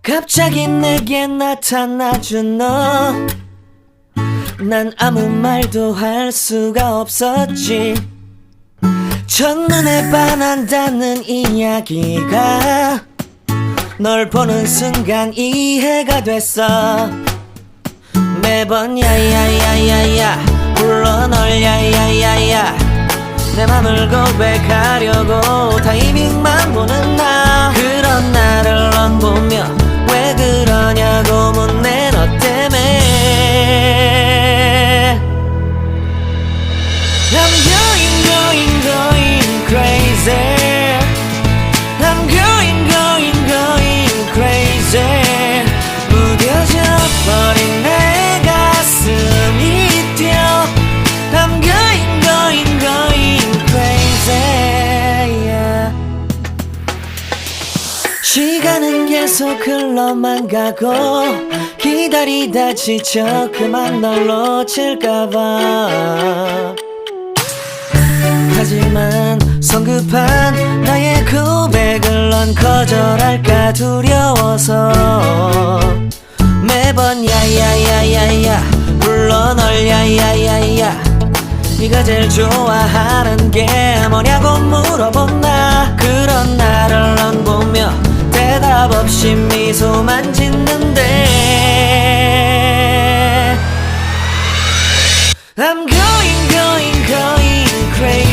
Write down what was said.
갑자기 내게 나타나준 너, 난 아무 말도 할 수가 없었지. 첫눈에 반한다는 이야기가 널 보는 순간 이해가 됐어. 매번 야야야야야 불러 널 야야야야, 내 맘을 고백하려고 타이밍만 보는 나. 그런 나를 넌 보며 왜 그러냐고 묻네. 너 때문에 I'm going crazy. I'm going crazy. 무뎌져 버린 내 가슴이 뛰어. I'm going crazy, yeah. 시간은 계속 흘러만 가고 기다리다 지쳐 그만 널 놓칠까봐. 하지만 성급한 나의 고백을 넌 거절할까 두려워서 매번 야야야야야 불러 널 야야야야. 네가 제일 좋아하는 게 뭐냐고 물어본 나. 그런 나를